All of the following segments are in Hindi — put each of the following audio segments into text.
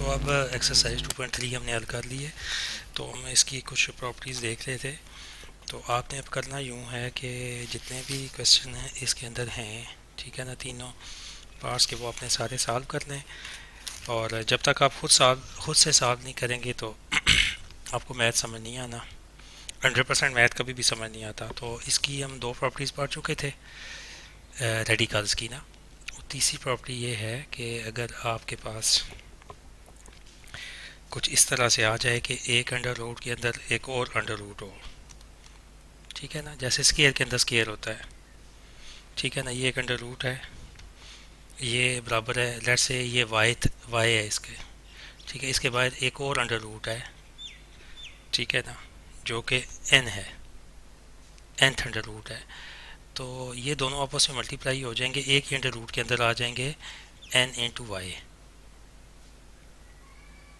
अब एक्सरसाइज 2.3 हमने हल कर ली है। तो हम इसकी कुछ प्रॉपर्टीज़ देख रहे थे। तो आपने अब करना यूँ है कि जितने भी क्वेश्चन हैं इसके अंदर हैं, ठीक है ना, तीनों पार्ट्स के वो अपने सारे सॉल्व कर लें। और जब तक आप खुद से सॉल्व नहीं करेंगे तो आपको मैथ समझ नहीं आना। 100% मैथ कभी भी समझ नहीं आता। तो इसकी हम दो प्रॉपर्टीज़ पढ़ चुके थे रेडिकल्स की ना। तीसरी प्रॉपर्टी ये है कि अगर आपके पास कुछ इस तरह से आ जाए कि एक अंडर रूट के अंदर एक और अंडर रूट हो, ठीक है ना, जैसे स्केयर के अंदर स्केयर होता है, ठीक है ना, ये एक अंडर रूट है, ये बराबर है, लेट्स से ये वाई है इसके, ठीक है, इसके बाद एक और अंडर रूट है, ठीक है ना, जो कि एन है, nth अंडर रूट है। तो ये दोनों आपस में मल्टीप्लाई हो जाएंगे, एक ही अंडर रूट के अंदर आ जाएंगे n इंटू वाई,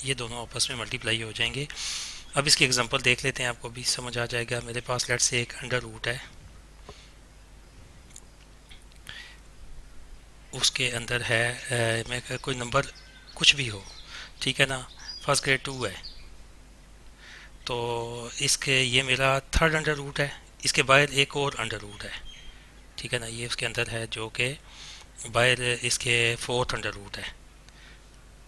ये दोनों आपस में मल्टीप्लाई हो जाएंगे। अब इसकी एग्जांपल देख लेते हैं, आपको भी समझ आ जाएगा। मेरे पास लेट्स से एक अंडर रूट है, उसके अंदर है मैं कोई नंबर कुछ भी हो, ठीक है ना, फर्स्ट ग्रेड 2 है, तो इसके ये मेरा थर्ड अंडर रूट है, इसके बाहर एक और अंडर रूट है, ठीक है ना, ये उसके अंदर है जो कि बाहर इसके फोर्थ अंडर रूट है,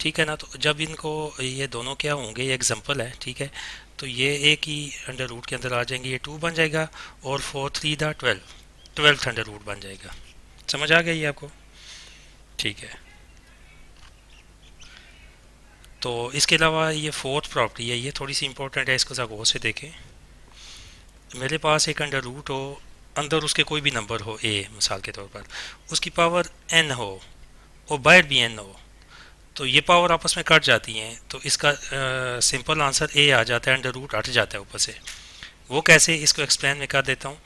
ठीक है ना। तो जब इनको ये दोनों क्या होंगे, ये एग्जांपल है, ठीक है, तो ये एक ही अंडर रूट के अंदर आ जाएंगे, ये 2 बन जाएगा और 4 3 दा 12th अंडर रूट बन जाएगा। समझ आ गया ये आपको? ठीक है। तो इसके अलावा ये फोर्थ प्रॉपर्टी है, ये थोड़ी सी इंपॉर्टेंट है, इसको ज़रा गौर से देखें। मेरे पास एक अंडर रूट हो, अंदर उसके कोई भी नंबर हो, ए मिसाल के तौर पर, उसकी पावर एन हो और बाहर भी एन हो, तो ये पावर आपस में कट जाती हैं, तो इसका सिंपल आंसर ए आ जाता है, अंडर रूट हट जाता है ऊपर से। वो कैसे, इसको एक्सप्लेन में कर देता हूँ।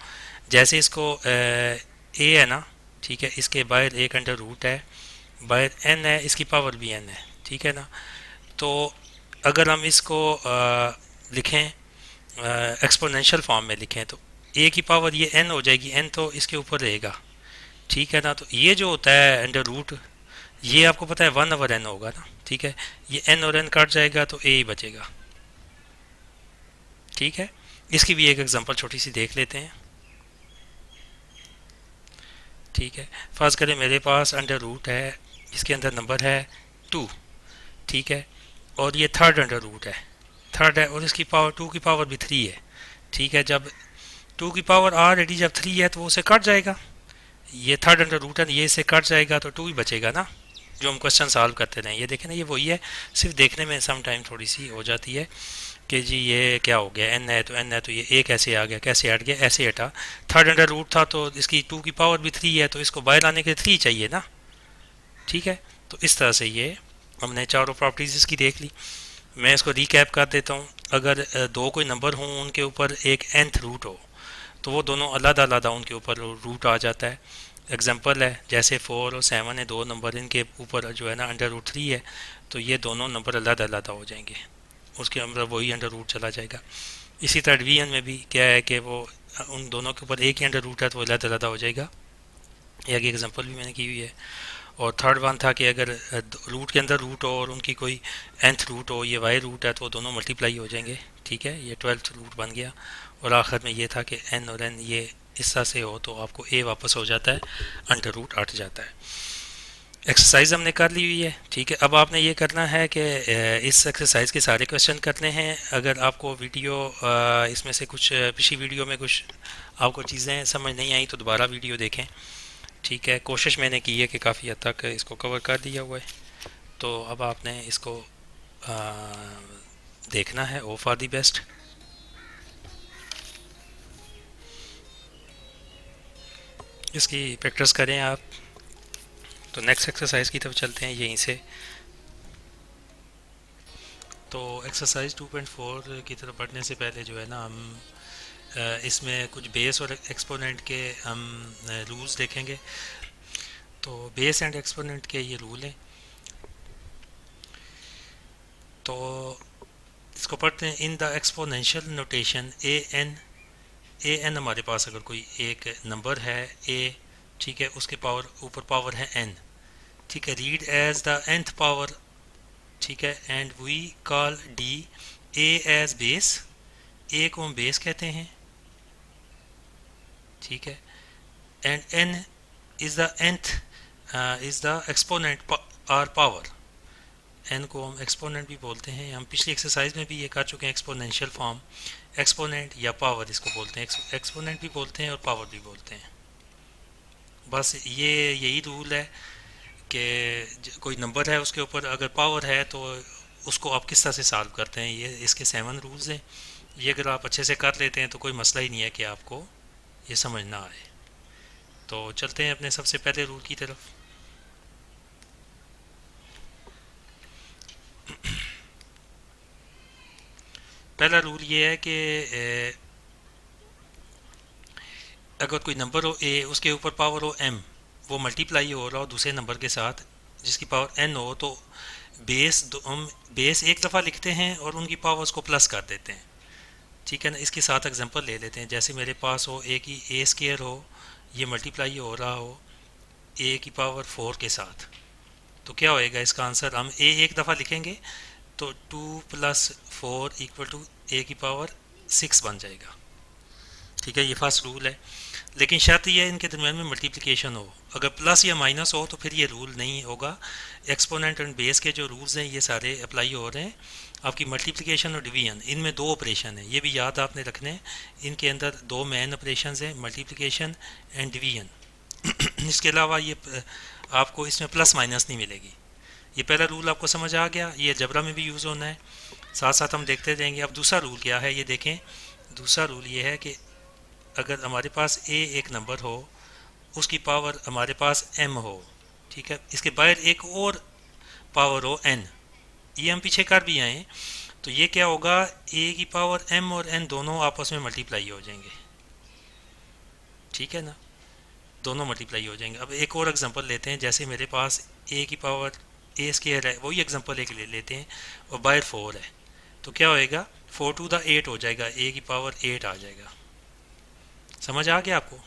जैसे इसको ए है ना, ठीक है, इसके बाहर एक अंडर रूट है, बाहर एन है, इसकी पावर भी एन है, ठीक है ना। तो अगर हम इसको लिखें एक्सपोनेंशियल फॉर्म में लिखें, तो ए की पावर ये एन हो जाएगी, एन तो इसके ऊपर रहेगा, ठीक है ना। तो ये जो होता है अंडर रूट, ये आपको पता है 1/n होगा ना, ठीक है, ये n और n कट जाएगा तो a ही बचेगा, ठीक है। इसकी भी एक एग्जांपल छोटी सी देख लेते हैं, ठीक है। फर्ज करें मेरे पास अंडर रूट है, इसके अंदर नंबर है 2, ठीक है, और ये थर्ड अंडर रूट है, थर्ड है, और इसकी पावर 2 की पावर भी 3 है, ठीक है। जब 2 की पावर ऑलरेडी जब 3 है तो वो उसे कट जाएगा, ये थर्ड अंडर रूट है, ये इसे कट जाएगा तो 2 ही बचेगा ना, जो हम क्वेश्चन सॉल्व करते रहे। ये देखें ना, ये वही है, सिर्फ देखने में सम टाइम थोड़ी सी हो जाती है कि जी ये क्या हो गया, एन है तो एन है, तो ये ए कैसे आ गया, कैसे हट गया, ऐसे हटा। थर्ड अंडर रूट था तो इसकी 2 की पावर भी 3 है, तो इसको बाहर लाने के लिए 3 चाहिए ना, ठीक है। तो इस तरह से ये हमने चारों प्रॉपर्टीज इसकी देख ली। मैं इसको रिकैप कर देता हूँ। अगर दो कोई नंबर हों, उनके ऊपर एक nth रूट हो, तो वो दोनों अलग अलग उनके ऊपर रूट आ जाता है। एग्जांपल है, जैसे 4 और 7 है, दो नंबर, इनके ऊपर जो है ना अंडर रूट 3 है, तो ये दोनों नंबर अलग अलग हो जाएंगे, उसके अंदर वही अंडर रूट चला जाएगा। इसी तरह डिवीजन में भी क्या है कि वो उन दोनों के ऊपर एक ही अंडर रूट है तो वो अलग अलग हो जाएगा। ये आगे एग्जांपल भी मैंने की हुई है। और थर्ड वन था कि अगर रूट के अंदर रूट हो और उनकी कोई nth रूट हो, ये वाई रूट है, तो दोनों मल्टीप्लाई हो जाएंगे, ठीक है, ये 12th रूट बन गया। और आखिर में ये था कि n और n ये इस तरह से हो तो आपको a वापस हो जाता है, अंडर रूट हट जाता है। एक्सरसाइज हमने कर ली हुई है, ठीक है। अब आपने ये करना है कि इस एक्सरसाइज के सारे क्वेश्चन करने हैं। अगर आपको वीडियो इसमें से कुछ पिछली वीडियो में कुछ आपको चीज़ें समझ नहीं आई तो दोबारा वीडियो देखें, ठीक है। कोशिश मैंने की है कि काफ़ी हद तक इसको कवर कर दिया हुआ है। तो अब आपने इसको आ, देखना है, ओ फॉर दी बेस्ट। इसकी प्रैक्टिस करें आप। तो नेक्स्ट एक्सरसाइज की तरफ चलते हैं यहीं से। तो एक्सरसाइज 2.4 की तरफ बढ़ने से पहले जो है ना, हम इसमें कुछ बेस और एक्सपोनेंट के हम रूल्स देखेंगे। तो बेस एंड एक्सपोनेंट के ये रूल हैं, तो इसको पढ़ते हैं। In the exponential notation a n हमारे पास अगर कोई एक नंबर है ए, ठीक है, उसके पावर ऊपर पावर है एन, ठीक है, read as the nth power, ठीक है, and we call the A as base, A को हम बेस कहते हैं, ठीक है, and N is the nth is the exponent और पावर, एन को हम एक्सपोनेंट भी बोलते हैं, हम पिछली एक्सरसाइज में भी ये कर चुके हैं, एक्सपोनेंशियल फॉर्म, एक्सपोनेंट या पावर इसको बोलते हैं, एक्सपोनेंट भी बोलते हैं और पावर भी बोलते हैं। बस ये यही रूल है कि कोई नंबर है उसके ऊपर अगर पावर है तो उसको आप किस तरह से सॉल्व करते हैं, ये इसके 7 रूल्स हैं। ये अगर आप अच्छे से कर लेते हैं तो कोई मसला ही नहीं है कि आपको ये समझ ना आए। तो चलते हैं अपने सबसे पहले रूल की तरफ। पहला रूल ये है कि अगर कोई नंबर हो ए, उसके ऊपर पावर हो m, वो मल्टीप्लाई हो रहा हो दूसरे नंबर के साथ जिसकी पावर n हो, तो हम बेस एक दफ़ा लिखते हैं और उनकी पावर्स को प्लस कर देते हैं, ठीक है ना। इसके साथ एग्जांपल ले लेते हैं, जैसे मेरे पास हो ए की ए स्क्वायर हो, ये मल्टीप्लाई हो रहा हो ए की पावर 4 के साथ, तो क्या होएगा इसका आंसर, हम ए एक दफ़ा लिखेंगे तो 2 + 4 इक्वल टू ए की पावर 6 बन जाएगा, ठीक है। ये फर्स्ट रूल है, लेकिन शर्त यह है इनके दरमियान में मल्टीप्लिकेशन हो, अगर प्लस या माइनस हो तो फिर ये रूल नहीं होगा। एक्सपोनेंट एंड बेस के जो रूल्स हैं ये सारे अप्लाई हो रहे हैं। आपकी मल्टीप्लिकेशन और डिवीजन, इनमें 2 ऑपरेशन हैं, ये भी याद आपने रखने हैं। इनके अंदर 2 मेन ऑपरेशन हैं, मल्टीप्लिकेशन एंड डिवीजन। इसके अलावा ये आपको इसमें प्लस माइनस नहीं मिलेगी। ये पहला रूल आपको समझ आ गया, ये अलजेब्रा में भी यूज़ होना है, साथ साथ हम देखते जाएंगे। अब दूसरा रूल क्या है ये देखें। दूसरा रूल ये है कि अगर हमारे पास ए एक नंबर हो, उसकी पावर हमारे पास m हो, ठीक है, इसके बाहर एक और पावर हो n, ये हम पीछे कर भी आए, तो ये क्या होगा, a की पावर m और n दोनों आपस में मल्टीप्लाई हो जाएंगे, ठीक है ना, दोनों मल्टीप्लाई हो जाएंगे। अब एक और एग्जांपल लेते हैं, जैसे मेरे पास a की पावर a स्क्वायर है, वही एग्जांपल एक ले लेते हैं, और बाहर 4 है, तो क्या होएगा, 4 टू द 8 हो जाएगा, a की पावर 8 आ जाएगा। समझ आ गया आपको,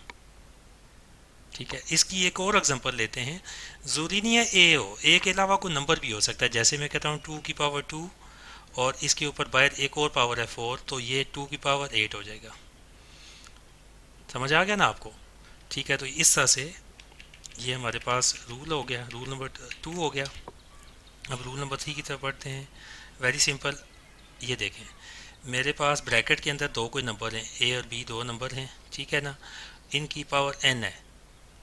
ठीक है। इसकी एक और एग्जांपल लेते हैं, ज़रूरी नहीं है ए हो, ए के अलावा कोई नंबर भी हो सकता है, जैसे मैं कहता हूँ 2 की पावर 2 और इसके ऊपर बाहर एक और पावर है 4, तो ये 2 की पावर 8 हो जाएगा। समझ आ गया ना आपको, ठीक है। तो इस तरह से ये हमारे पास रूल हो गया, रूल नंबर 2 हो गया। अब रूल नंबर 3 की तरफ बढ़ते हैं। वेरी सिंपल, ये देखें, मेरे पास ब्रैकेट के अंदर 2 कोई नंबर हैं, ए और बी 2 नंबर हैं, ठीक है ना, इनकी पावर n है,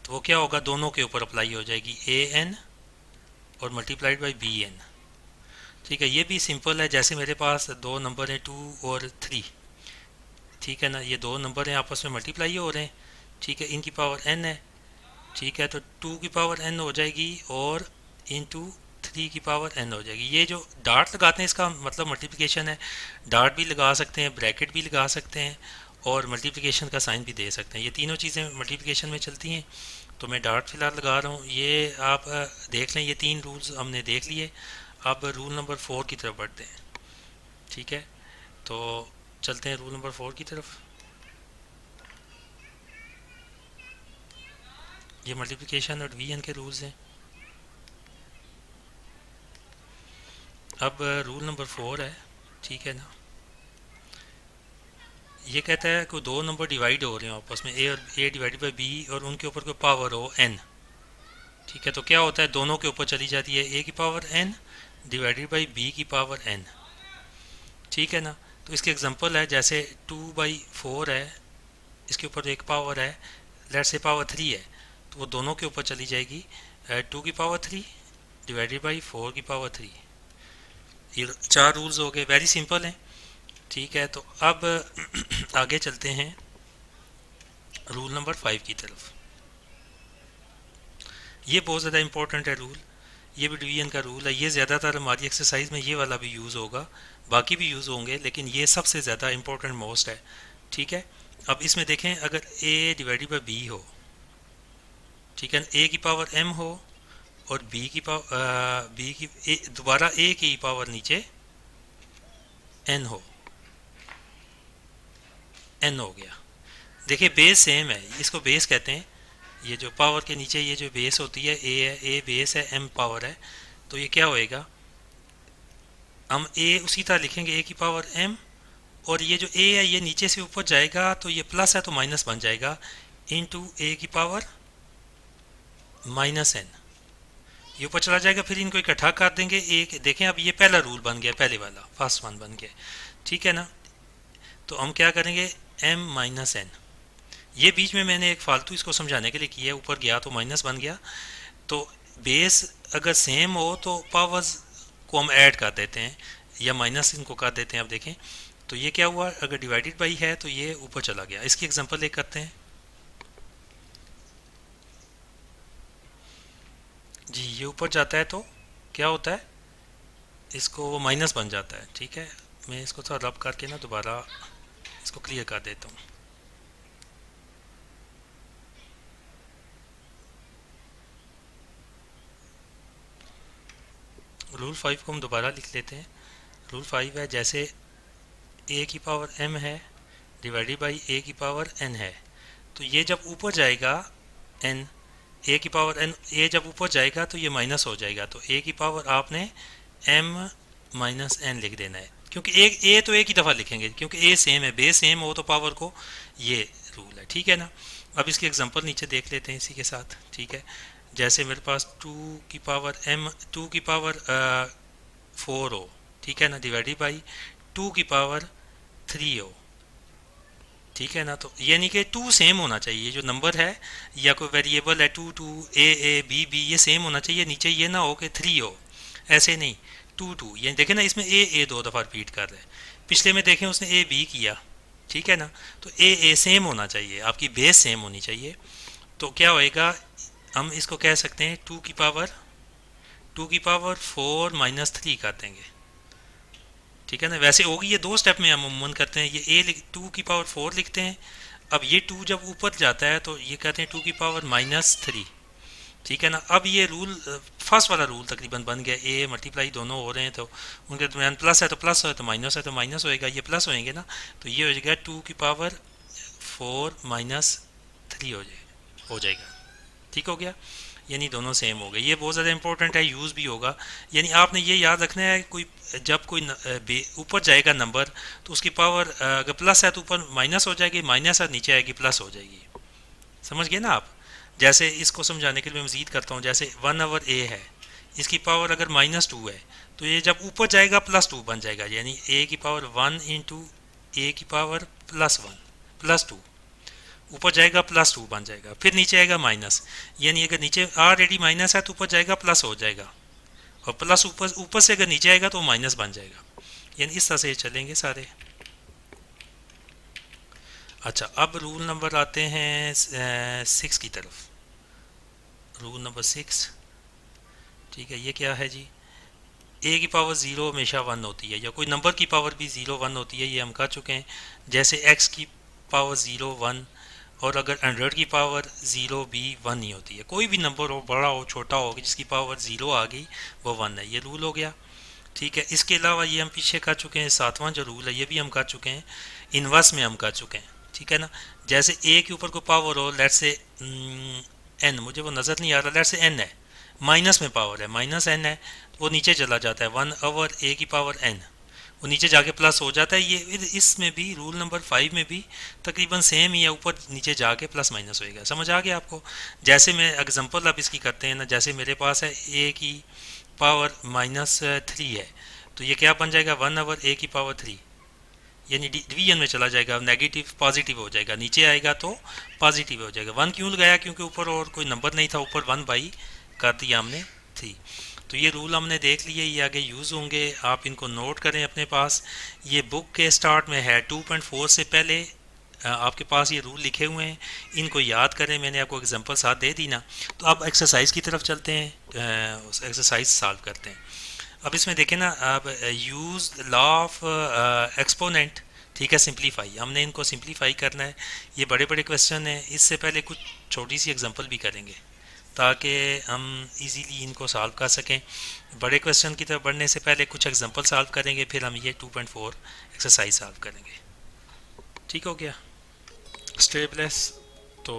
तो वो क्या होगा, दोनों के ऊपर अप्लाई हो जाएगी an और मल्टीप्लाइड बाई bn, ठीक है। ये भी सिंपल है, जैसे मेरे पास 2 नंबर हैं 2 और 3, ठीक है ना, ये 2 नंबर हैं आपस में मल्टीप्लाई हो रहे हैं, ठीक है, इनकी पावर n है, ठीक है, तो 2 की पावर n हो जाएगी और इंटू 3 की पावर n हो जाएगी। ये जो डार्ट लगाते हैं इसका मतलब मल्टीप्लिकेशन है, डार्ट भी लगा सकते हैं, ब्रैकेट भी लगा सकते हैं और मल्टीप्लिकेशन का साइन भी दे सकते हैं, ये तीनों चीज़ें मल्टीप्लिकेशन में चलती हैं। तो मैं डार्ट फिलहाल लगा रहा हूँ, ये आप देख लें, ये 3 रूल्स हमने देख लिए। अब रूल नंबर 4 की तरफ बढ़ते हैं, ठीक है, तो चलते हैं रूल नंबर 4 की तरफ। ये मल्टीप्लिकेशन और डिवीजन के रूल्स हैं। अब रूल नंबर 4 है, ठीक है ना, ये कहता है कि 2 नंबर डिवाइड हो रहे हो आपस में, ए और ए डिवाइडेड बाई बी, और उनके ऊपर कोई पावर हो n, ठीक है, तो क्या होता है, दोनों के ऊपर चली जाती है ए की power n divided by b की पावर n, ठीक है ना। तो इसके एग्जांपल है, जैसे 2/4 है, इसके ऊपर एक पावर है, लेट्स से पावर 3 है, तो वो दोनों के ऊपर चली जाएगी 2 की पावर 3 डिवाइडेड बाई 4 की पावर 3। ये 4 रूल्स हो गए, वेरी सिंपल हैं, ठीक है। तो अब आगे चलते हैं रूल नंबर 5 की तरफ। ये बहुत ज़्यादा इंपॉर्टेंट है रूल, ये भी डिवीजन का रूल है, ये ज़्यादातर हमारी एक्सरसाइज में ये वाला भी यूज़ होगा, बाकी भी यूज़ होंगे, लेकिन ये सबसे ज़्यादा इंपॉर्टेंट मोस्ट है, ठीक है। अब इसमें देखें, अगर a डिवाइडेड बाई बी हो, ठीक है, a की पावर m हो और b की पावर b की दोबारा a की पावर नीचे n हो, n हो गया। देखिए बेस सेम है, इसको बेस कहते हैं, ये जो पावर के नीचे ये जो बेस होती है a है, a बेस है, m पावर है, तो ये क्या होएगा, हम ए उसी तरह लिखेंगे, ए की पावर एम, और ये जो ए है ये नीचे से ऊपर जाएगा तो ये प्लस है तो माइनस बन जाएगा, इंटू ए की पावर माइनस एन, ये ऊपर चला जाएगा। फिर इनको इकट्ठा कर देंगे एक, देखें अब ये पहला रूल बन गया, पहले वाला फर्स्ट वन बन गया, ठीक है ना। तो हम क्या करेंगे, एम माइनस एन, ये बीच में मैंने एक फालतू इसको समझाने के लिए किया, ऊपर गया तो माइनस बन गया। तो बेस अगर सेम हो तो पावर्स को हम ऐड कर देते हैं या माइनस इनको कर देते हैं। अब देखें तो ये क्या हुआ, अगर डिवाइडेड बाई है तो ये ऊपर चला गया। इसकी एग्जांपल एक करते हैं जी, ये ऊपर जाता है तो क्या होता है, इसको वो माइनस बन जाता है, ठीक है। मैं इसको थोड़ा रब करके ना दोबारा इसको क्लियर कर देता हूँ। रूल 5 को हम दोबारा लिख लेते हैं। रूल 5 है, जैसे ए की पावर एम है डिवाइडेड बाई ए की पावर एन है, तो ये जब ऊपर जाएगा एन, ए की पावर एन, ए जब ऊपर जाएगा तो ये माइनस हो जाएगा, तो ए की पावर आपने एम माइनस एन लिख देना है, क्योंकि एक ए तो एक ही दफ़ा लिखेंगे क्योंकि ए सेम है, बेस सेम हो तो पावर को, ये रूल है, ठीक है ना। अब इसकी एग्जांपल नीचे देख लेते हैं इसी के साथ, ठीक है। जैसे मेरे पास टू की पावर एम, टू की पावर 4 हो, ठीक है ना, डिवाइडेड बाई टू की पावर 3 हो, ठीक है ना। तो यानी कि टू सेम होना चाहिए, जो नंबर है या कोई वेरिएबल है, two two a b b, ये सेम होना चाहिए, नीचे ये ना हो कि 3 हो, ऐसे नहीं, टू टू, ये देखें ना, इसमें ए दो दफ़ा रिपीट कर रहे हैं, पिछले में देखें उसने ए बी किया, ठीक है ना। तो ए सेम होना चाहिए, आपकी बेस सेम होनी चाहिए। तो क्या होएगा, हम इसको कह सकते हैं टू की पावर 4 माइनस 3 कर देंगे, ठीक है ना। वैसे होगी ये दो स्टेप में हम अमूमन करते हैं, ये ए टू की पावर 4 लिखते हैं, अब ये टू जब ऊपर जाता है तो ये कहते हैं टू की पावर माइनस 3, ठीक है ना। अब ये रूल फर्स्ट वाला रूल तकरीबन बन गया, ए मल्टीप्लाई दोनों हो रहे हैं तो उनके दरमियान प्लस है तो प्लस हो, तो माइनस है तो माइनस होएगा, ये प्लस होएंगे ना, तो ये हो जाएगा टू की पावर 4 माइनस 3 हो जाएगा, ठीक हो गया, यानी दोनों सेम हो गए। ये बहुत ज़्यादा इंपॉर्टेंट है, यूज़ भी होगा, यानी आपने ये याद रखना है, कोई जब कोई ऊपर जाएगा नंबर तो उसकी पावर अगर प्लस है तो ऊपर माइनस हो जाएगी, माइनस है नीचे आएगी प्लस हो जाएगी, समझ गए ना आप। जैसे इसको समझाने के लिए मैं मज़ीद करता हूँ, जैसे 1 ओवर ए है, इसकी पावर अगर -2 है तो ये जब ऊपर जाएगा +2 बन जाएगा, यानी ए की पावर 1 इंटू ए की पावर +1 +2, ऊपर जाएगा +2 बन जाएगा, फिर नीचे आएगा माइनस, यानी अगर नीचे ऑलरेडी माइनस है तो ऊपर जाएगा प्लस हो जाएगा, और प्लस ऊपर ऊपर से अगर नीचे आएगा तो माइनस बन जाएगा, यानी इस तरह से चलेंगे सारे। अच्छा, अब रूल नंबर आते हैं 6 की तरफ, रूल नंबर 6, ठीक है। ये क्या है जी, ए की पावर 0 हमेशा 1 होती है, या कोई नंबर की पावर भी 0 1 होती है, ये हम कर चुके हैं। जैसे x की पावर 0 1, और अगर 100 की पावर 0 भी 1 ही होती है, कोई भी नंबर हो, बड़ा हो छोटा हो, जिसकी पावर 0 आ गई वो 1 है, ये रूल हो गया, ठीक है। इसके अलावा ये हम पीछे कर चुके हैं, 7वां जो रूल है ये भी हम कर चुके हैं, इन्वर्स में हम कर चुके हैं, ठीक है ना। जैसे ए के ऊपर कोई पावर हो, लेट से एन, मुझे वो नज़र नहीं आ रहा, लेट से एन है, माइनस में पावर है, माइनस एन है, तो वो नीचे चला जाता है, 1 ओवर ए की पावर एन, वो नीचे जाके प्लस हो जाता है। ये इसमें भी रूल नंबर 5 में भी तकरीबन सेम ही है, ऊपर नीचे जाके प्लस माइनस होएगा, समझ आ गया आपको। जैसे मैं एग्जांपल अब इसकी करते हैं ना, जैसे मेरे पास है ए की पावर -3 है, तो ये क्या बन जाएगा, 1 ओवर ए की पावर 3, यानी डिवीजन में चला जाएगा, नेगेटिव पॉजिटिव हो जाएगा, नीचे आएगा तो पॉजिटिव हो जाएगा। 1 क्यों लगाया, क्योंकि ऊपर और कोई नंबर नहीं था, ऊपर 1 बाई कर दिया हमने 3। तो ये रूल हमने देख लिए, ये आगे यूज़ होंगे, आप इनको नोट करें अपने पास। ये बुक के स्टार्ट में है, 2.4 से पहले आपके पास ये रूल लिखे हुए हैं, इनको याद करें, मैंने आपको एग्जांपल साथ दे दी ना। तो अब एक्सरसाइज की तरफ चलते हैं, उस एक्सरसाइज सॉल्व करते हैं। अब इसमें देखें ना, अब यूज़ लॉ ऑफ एक्सपोनेंट, ठीक है, सिंप्लीफाई, हमने इनको सिंप्लीफाई करना है। ये बड़े बड़े क्वेश्चन हैं, इससे पहले कुछ छोटी सी एग्जांपल भी करेंगे ताकि हम इजीली इनको सॉल्व कर सकें। बड़े क्वेश्चन की तरफ बढ़ने से पहले कुछ एग्जांपल सॉल्व करेंगे, फिर हम ये 2.4 एक्सरसाइज सॉल्व करेंगे, ठीक हो गया। स्टेबलेस, तो